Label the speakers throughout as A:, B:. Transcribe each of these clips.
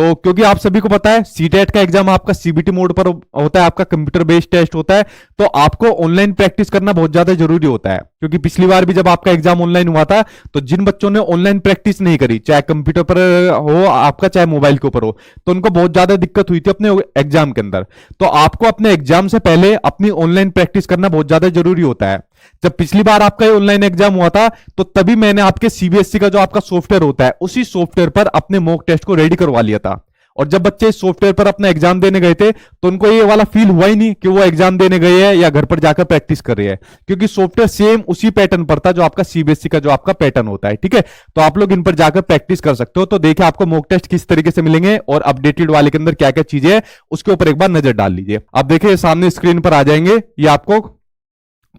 A: तो क्योंकि आप सभी को पता है सीटेट का एग्जाम आपका सीबीटी मोड पर होता है, आपका कंप्यूटर बेस्ड टेस्ट होता है, तो आपको ऑनलाइन प्रैक्टिस करना बहुत ज्यादा जरूरी होता है। क्योंकि पिछली बार भी जब आपका एग्जाम ऑनलाइन हुआ था तो जिन बच्चों ने ऑनलाइन प्रैक्टिस नहीं करी, चाहे कंप्यूटर पर हो आपका चाहे मोबाइल के ऊपर हो, तो उनको बहुत ज्यादा दिक्कत हुई थी अपने एग्जाम के अंदर। तो आपको अपने एग्जाम से पहले अपनी ऑनलाइन प्रैक्टिस करना बहुत ज्यादा जरूरी होता है। जब पिछली बार आपका ये ऑनलाइन एग्जाम हुआ था तो तभी मैंने आपके सीबीएसई का जो आपका सॉफ्टवेयर होता है उसी सॉफ्टवेयर पर अपने मॉक टेस्ट को रेडी करवा लिया था। और जब बच्चे इस सॉफ्टवेयर पर अपना एग्जाम देने गए थे तो उनको ये वाला फील हुआ ही नहीं कि वो एग्जाम देने गए हैं या घर पर जाकर प्रैक्टिस कर रहे हैं, क्योंकि सॉफ्टवेयर सेम उसी पैटर्न पर था जो आपका सीबीएसई का जो आपका पैटर्न होता है। ठीक है, तो आप लोग इन पर जाकर प्रैक्टिस कर सकते हो। तो देखिए आपको मॉक टेस्ट किस तरीके से मिलेंगे और अपडेटेड वाले के अंदर क्या क्या चीजें है उसके ऊपर एक बार नजर डाल लीजिए। अब देखिए सामने स्क्रीन पर आ जाएंगे, ये आपको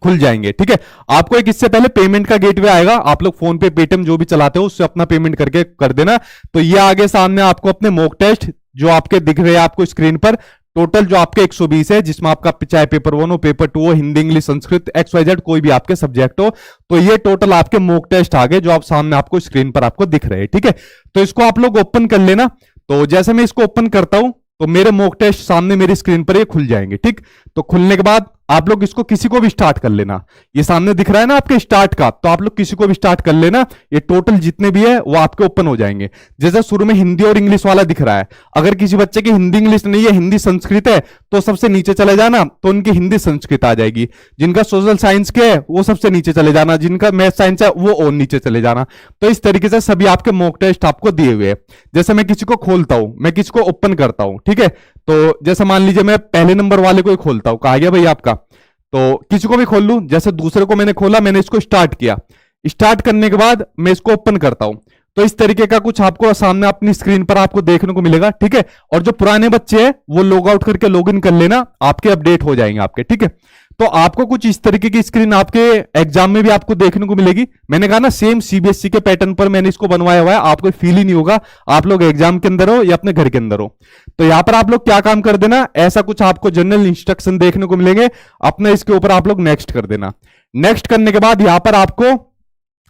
A: खुल जाएंगे। ठीक है, आपको एक इससे पहले पेमेंट का गेटवे आएगा, आप लोग फोन पे पेटीएम जो भी चलाते हो उससे अपना पेमेंट करके कर देना। तो ये आगे सामने आपको अपने मॉक टेस्ट जो आपके दिख रहे हैं आपको स्क्रीन पर, टोटल जो आपके 120 है, जिसमें आपका चाहे पेपर 1 हो, पेपर 2 हो, हिंदी इंग्लिश संस्कृत XYZ कोई भी आपके सब्जेक्ट हो, तो ये टोटल आपके मॉक टेस्ट आ गए जो आप सामने आपको स्क्रीन पर आपको दिख रहे हैं। ठीक है, तो इसको आप लोग ओपन कर लेना। तो जैसे मैं इसको ओपन करता हूं तो मेरे मॉक टेस्ट सामने मेरी स्क्रीन पर ये खुल जाएंगे। ठीक, तो खुलने के बाद आप लोग इसको किसी को भी स्टार्ट कर लेना। ये सामने दिख रहा है ना आपके स्टार्ट का, तो आप लोग किसी को भी स्टार्ट कर लेना। ये टोटल जितने भी है वो आपके ओपन हो जाएंगे। जैसे शुरू में हिंदी और इंग्लिश वाला दिख रहा है, अगर किसी बच्चे की हिंदी इंग्लिश नहीं है, हिंदी संस्कृत है, तो सबसे नीचे चले जाना, तो उनकी हिंदी संस्कृत आ जाएगी। जिनका सोशल साइंस के है वो सबसे नीचे चले जाना, जिनका मैथ साइंस है वो और नीचे चले जाना। तो इस तरीके से सभी आपके मॉक टेस्ट आपको दिए हुए हैं। जैसे मैं किसी को खोलता हूं, मैं किसी को ओपन करता हूं, ठीक है, तो जैसे मान लीजिए मैं पहले नंबर वाले को ही खोलता हूं, कहा गया भाई आपका, तो किसी को भी खोल लूं। जैसे दूसरे को मैंने खोला, मैंने इसको स्टार्ट किया, स्टार्ट करने के बाद मैं इसको ओपन करता हूं, तो इस तरीके का कुछ आपको सामने अपनी स्क्रीन पर आपको देखने को मिलेगा। ठीक है, और जो पुराने बच्चे हैं वो लॉग आउट करके लॉग इन कर लेना, आपके अपडेट हो जाएंगे आपके। ठीक है, तो आपको कुछ इस तरीके की स्क्रीन आपके एग्जाम में भी आपको देखने को मिलेगी। मैंने कहा ना सेम सीबीएसई के पैटर्न पर मैंने इसको बनवाया हुआ है, आपको फील ही नहीं होगा आप लोग एग्जाम के अंदर हो या अपने घर के अंदर हो। तो यहां पर आप लोग क्या काम कर देना, ऐसा कुछ आपको जनरल इंस्ट्रक्शन देखने को मिलेंगे, अपना इसके ऊपर आप लोग नेक्स्ट कर देना। नेक्स्ट करने के बाद यहां पर आपको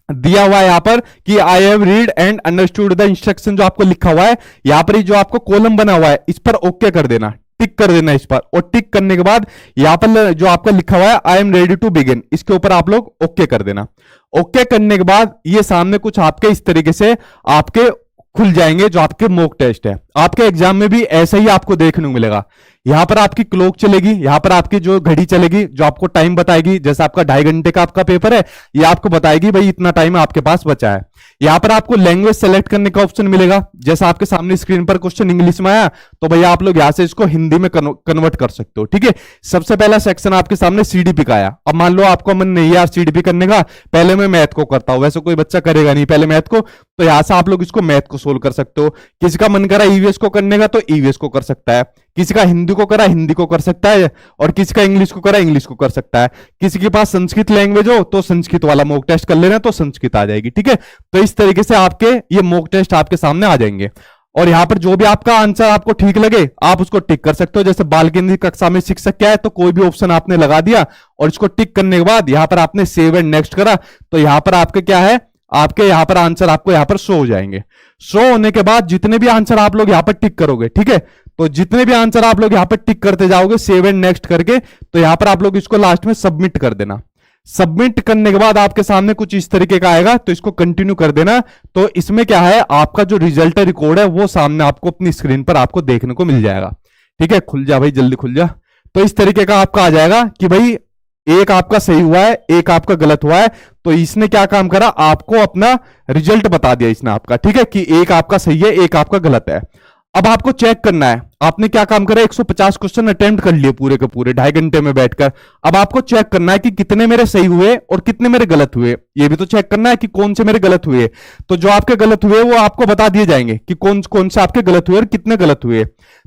A: दिया हुआ है यहां पर कि I have read and understood the instruction, जो आपको लिखा हुआ है यहां पर, जो आपको कॉलम बना हुआ है इस पर ओके कर देना, टिक कर देना इस पर। और टिक करने के बाद यहां पर जो आपका लिखा हुआ है I am ready to begin, इसके ऊपर आप लोग ओके कर देना। ओके करने के बाद ये सामने कुछ आपके इस तरीके से आपके खुल जाएंगे जो आपके मॉक टेस्ट है। आपके एग्जाम में भी ऐसा ही आपको देखने को मिलेगा। यहां पर आपकी क्लॉक चलेगी, यहां पर आपकी जो घड़ी चलेगी जो आपको टाइम बताएगी, जैसे आपका 2.5 घंटे का आपका पेपर है, ये आपको बताएगी भाई इतना टाइम आपके पास बचा है। यहां पर आपको लैंग्वेज सेलेक्ट करने का ऑप्शन मिलेगा, जैसे आपके सामने स्क्रीन पर क्वेश्चन इंग्लिश में आया तो भैया आप लोग यहां से इसको हिंदी में कन्वर्ट कर सकते हो। ठीक है, सबसे पहला सेक्शन आपके सामने सीडीपी का आया। अब मान लो आपको मन नहीं है यार सीडीपी करने का, पहले मैं मैथ को करता हूं, वैसे कोई बच्चा करेगा नहीं पहले मैथ को, तो यहां से आप लोग इसको मैथ को सोल्व कर सकते हो। किसी का मन करा ईवीएस को करने का तो ईवीएस को कर सकता है, किसी का हिंदी को करा हिंदी को कर सकता है, और किसी का इंग्लिश को करा इंग्लिश को कर सकता है। किसी के पास संस्कृत लैंग्वेज हो तो संस्कृत वाला मॉक टेस्ट कर लेना, तो संस्कृत आ जाएगी। ठीक है, तो इस तरीके से आपके ये मॉक टेस्ट आपके सामने आ जाएंगे। और यहां पर जो भी आपका आंसर आपको ठीक लगे आप उसको टिक कर सकते हो। जैसे बाल केंद्रीय कक्षा में शिक्षक क्या है, तो कोई भी ऑप्शन आपने लगा दिया और इसको टिक करने के बाद यहां पर आपने सेव एंड नेक्स्ट करा, तो यहां पर आपके क्या है, आपके यहां पर आंसर आपको यहां पर शो हो जाएंगे। शो होने के बाद जितने भी आंसर आप लोग यहां पर टिक करोगे, ठीक है, तो जितने भी आंसर आप लोग यहां पर टिक करते जाओगे सेव एंड नेक्स्ट करके, तो यहां पर आप लोग इसको लास्ट में सबमिट कर देना। सबमिट करने के बाद आपके सामने कुछ इस तरीके का आएगा, तो इसको कंटिन्यू कर देना। तो इसमें क्या है, आपका जो रिजल्ट रिकॉर्ड है वो सामने आपको अपनी स्क्रीन पर आपको देखने को मिल जाएगा। ठीक है, खुल जा भाई जल्दी खुल जा। तो इस तरीके का आपका आ जाएगा कि भाई एक आपका सही हुआ है एक आपका गलत हुआ है। तो इसने क्या काम करा, आपको अपना रिजल्ट बता दिया इसने आपका। ठीक है, कि एक आपका सही है एक आपका गलत है। अब आपको चेक करना है, आपने क्या काम करा, 150 क्वेश्चन अटेम्प्ट कर लिए पूरे के पूरे 2.5 घंटे में बैठकर। अब आपको चेक करना है कि कितने मेरे सही हुए और कितने मेरे गलत हुए, ये भी तो चेक करना है कि कौन से मेरे गलत हुए। तो जो आपके गलत हुए वो आपको बता दिए जाएंगे कि कौन कौन से आपके गलत हुए और कितने गलत हुए।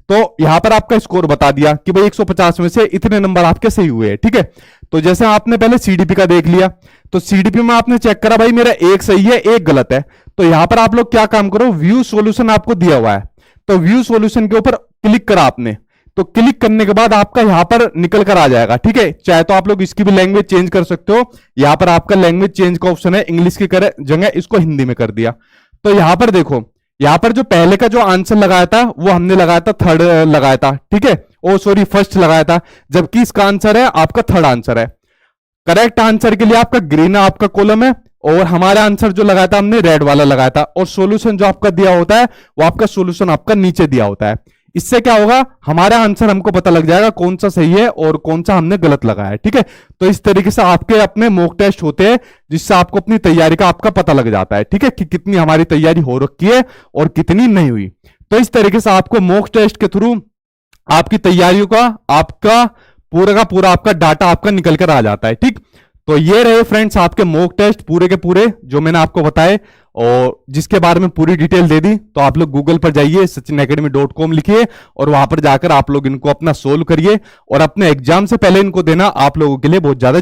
A: तो यहां पर आपका स्कोर बता दिया कि भाई 150 में से इतने नंबर आपके सही हुए हैं। ठीक है, तो जैसे आपने पहले सीडीपी का देख लिया, तो सीडीपी में आपने चेक करा भाई मेरा एक सही है एक गलत है। तो यहां पर आप लोग क्या काम करो, व्यू सॉल्यूशन आपको दिया हुआ है, तो व्यू सॉल्यूशन के ऊपर क्लिक करा आपने, तो क्लिक करने के बाद आपका यहां पर निकल कर आ जाएगा। ठीक है, चाहे तो आप लोग इसकी भी लैंग्वेज चेंज कर सकते हो, यहां पर आपका लैंग्वेज चेंज का ऑप्शन है, इंग्लिश की जगह इसको हिंदी में कर दिया। तो यहां पर देखो यहां पर जो पहले का जो आंसर लगाया था वो हमने लगाया था थर्ड लगाया था, ठीक है, ओ सॉरी फर्स्ट लगाया था, जबकि इसका आंसर है आपका थर्ड आंसर है। करेक्ट आंसर के लिए आपका ग्रीन आपका कॉलम है, और हमारा आंसर जो लगाया था हमने रेड वाला लगाया था, और सॉल्यूशन जो आपका दिया होता है वो आपका सॉल्यूशन आपका नीचे दिया होता है। इससे क्या होगा, हमारा आंसर हमको पता लग जाएगा कौन सा सही है और कौन सा हमने गलत लगाया है, ठीक है। तो इस तरीके से आपके अपने मॉक टेस्ट होते हैं, जिससे आपको अपनी तैयारी का आपका पता लग जाता है, ठीक है, कि कितनी हमारी तैयारी हो रखी है और कितनी नहीं हुई। तो इस तरीके से आपको मॉक टेस्ट के थ्रू आपकी तैयारियों का आपका पूरा आपका डाटा आपका निकल कर आ जाता है, ठीक। तो ये रहे फ्रेंड्स आपके मॉक टेस्ट पूरे के पूरे जो मैंने आपको बताए, और जिसके बारे में पूरी डिटेल दे दी। तो आप लोग गूगल पर जाइए, sachinacademy.com लिखिए, और वहां पर जाकर आप लोग इनको अपना सोल्व करिए, और अपने एग्जाम से पहले इनको देना आप लोगों के लिए बहुत ज्यादा